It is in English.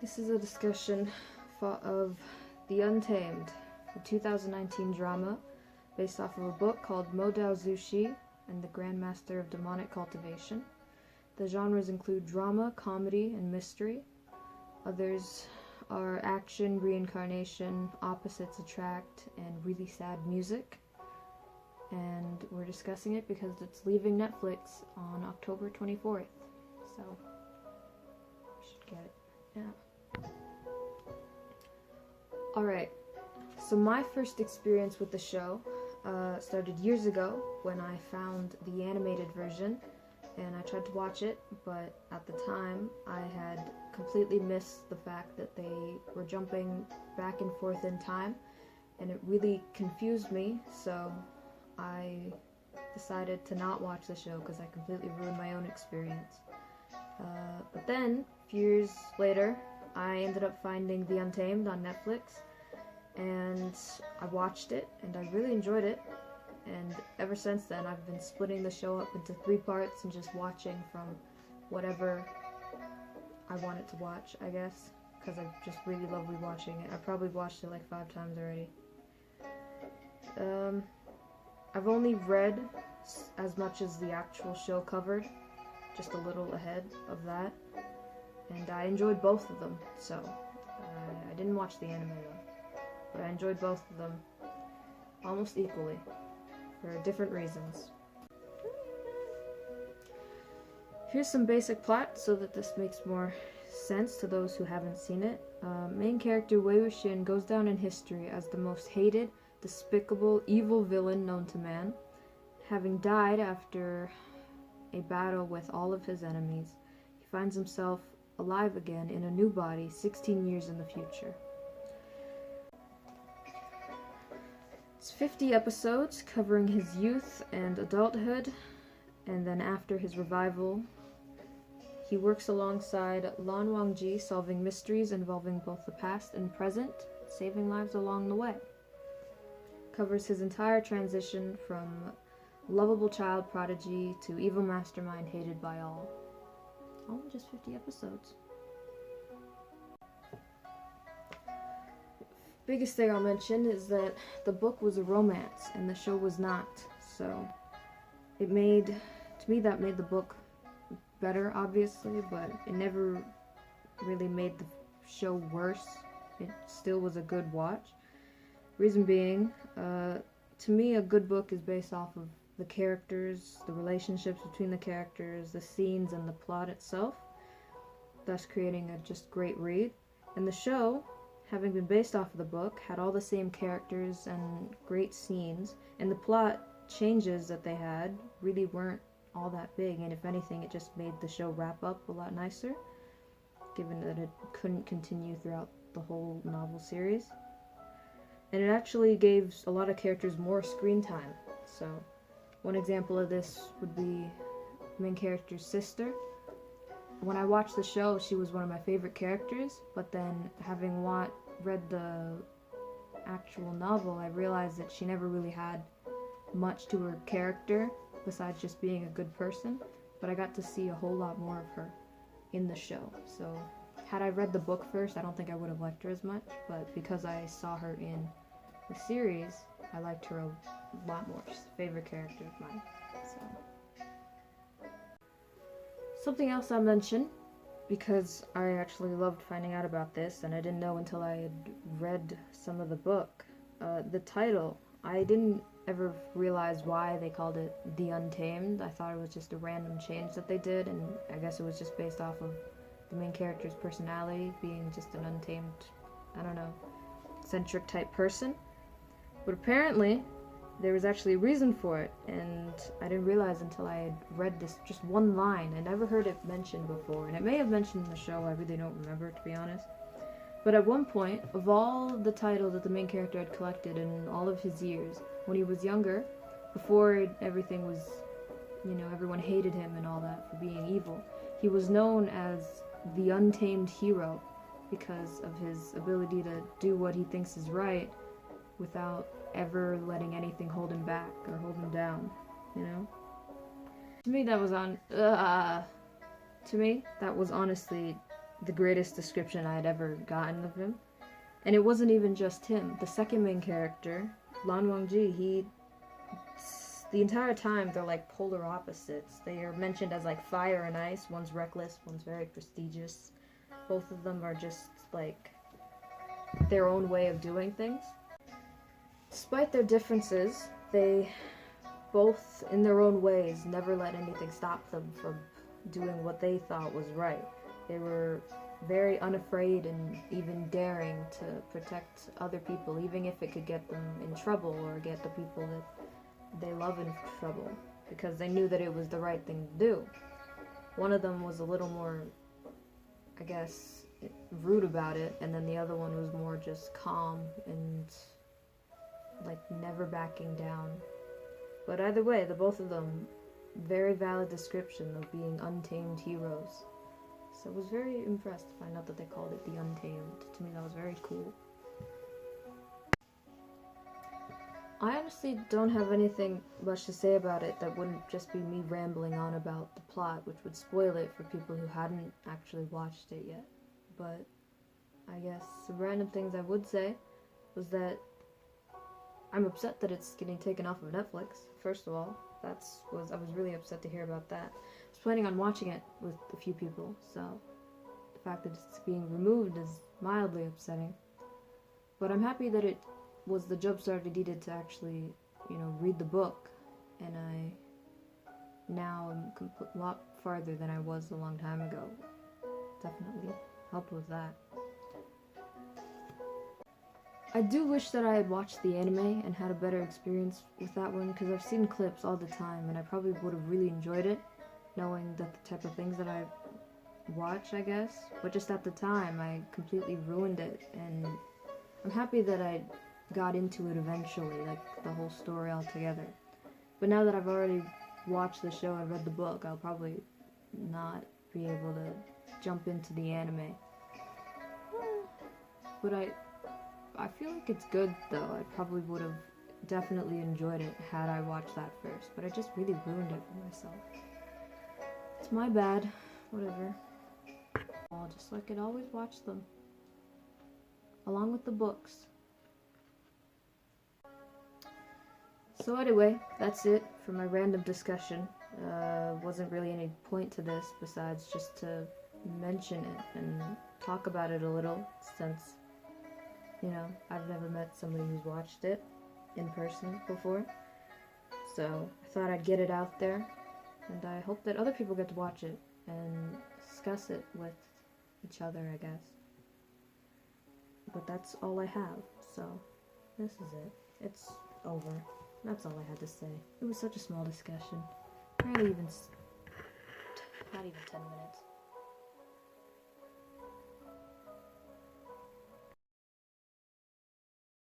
This is a discussion of The Untamed, a 2019 drama based off of a book called Mo Dao and the Grandmaster of Demonic Cultivation. The genres include drama, comedy, and mystery. Others are action, reincarnation, opposites attract, and really sad music. And we're discussing it because it's leaving Netflix on October 24th. So, we should get it. Yeah. Alright, so my first experience with the show started years ago when I found the animated version and I tried to watch it, but at the time I had completely missed the fact that they were jumping back and forth in time, and it really confused me, so I decided to not watch the show because I completely ruined my own experience. But then, a few years later, I ended up finding The Untamed on Netflix, and I watched it, and I really enjoyed it, and ever since then I've been splitting the show up into 3 parts and just watching from whatever I wanted to watch, I guess, because I just really love rewatching it. I probably watched it like 5 times already. I've only read as much as the actual show covered, just a little ahead of that, and I enjoyed both of them, so I didn't watch the anime though, but I enjoyed both of them almost equally, for different reasons. Here's some basic plot so that this makes more sense to those who haven't seen it. Main character Wei Wuxian goes down in history as the most hated, despicable, evil villain known to man, having died after a battle with all of his enemies. He finds himself alive again in a new body 16 years in the future. It's 50 episodes covering his youth and adulthood, and then after his revival, he works alongside Lan Wangji, solving mysteries involving both the past and present, saving lives along the way. Covers his entire transition from lovable child prodigy to evil mastermind hated by all. All in just 50 episodes. Biggest thing I'll mention is that the book was a romance and the show was not, so to me that made the book better, obviously, but it never really made the show worse. It still was a good watch. Reason being, to me a good book is based off of the characters, the relationships between the characters, the scenes, and the plot itself, thus creating a just great read. And the show, having been based off of the book, had all the same characters and great scenes, and the plot changes that they had really weren't all that big, and if anything it just made the show wrap up a lot nicer, given that it couldn't continue throughout the whole novel series. And it actually gave a lot of characters more screen time. So one example of this would be the main character's sister. When I watched the show, she was one of my favorite characters, but then having read the actual novel, I realized that she never really had much to her character besides just being a good person, but I got to see a whole lot more of her in the show. So had I read the book first, I don't think I would have liked her as much, but because I saw her in the series, I liked her a lot more. She's a favorite character of mine. So something else I'll mention, because I actually loved finding out about this, and I didn't know until I had read some of the book. The title, I didn't ever realize why they called it The Untamed. I thought it was just a random change that they did, and I guess it was just based off of the main character's personality being just an untamed, I don't know, eccentric type person. But apparently there was actually a reason for it, and I didn't realize until I had read this just one line. I never heard it mentioned before, and it may have mentioned in the show, I really don't remember, to be honest. But at one point, of all the titles that the main character had collected in all of his years, when he was younger, before everything was, everyone hated him and all that for being evil, he was known as the Untamed Hero because of his ability to do what he thinks is right without ever letting anything hold him back or hold him down, To me that was honestly the greatest description I had ever gotten of him. And it wasn't even just him. The second main character, Lan Wangji, the entire time they're like polar opposites. They are mentioned as like fire and ice. One's reckless, one's very prestigious. Both of them are just like their own way of doing things. Despite their differences, they both, in their own ways, never let anything stop them from doing what they thought was right. They were very unafraid and even daring to protect other people, even if it could get them in trouble or get the people that they love in trouble, because they knew that it was the right thing to do. One of them was a little more, I guess, rude about it, and then the other one was more just calm and like never backing down. But either way, the both of them, very valid description of being untamed heroes. So I was very impressed to find out that they called it the Untamed. To me, that was very cool. I honestly don't have anything much to say about it that wouldn't just be me rambling on about the plot, which would spoil it for people who hadn't actually watched it yet. But I guess some random things I would say was that I'm upset that it's getting taken off of Netflix, first of all. I was really upset to hear about that. I was planning on watching it with a few people, so the fact that it's being removed is mildly upsetting. But I'm happy that it was the jumpstart I needed to actually, read the book, and I now am a lot farther than I was a long time ago. Definitely helped with that. I do wish that I had watched the anime and had a better experience with that one, because I've seen clips all the time, and I probably would have really enjoyed it, knowing that the type of things that I watch, I guess. But just at the time, I completely ruined it, and I'm happy that I got into it eventually, like the whole story altogether. But now that I've already watched the show and read the book, I'll probably not be able to jump into the anime. But I feel like it's good, though. I probably would have definitely enjoyed it had I watched that first, but I just really ruined it for myself. It's my bad. Whatever. I'll just like I'd always watch them, along with the books. So anyway, that's it for my random discussion. Wasn't really any point to this besides just to mention it and talk about it a little, since I've never met somebody who's watched it in person before. So I thought I'd get it out there, and I hope that other people get to watch it and discuss it with each other, I guess. But that's all I have, so this is it. It's over. That's all I had to say. It was such a small discussion. Not even 10 minutes.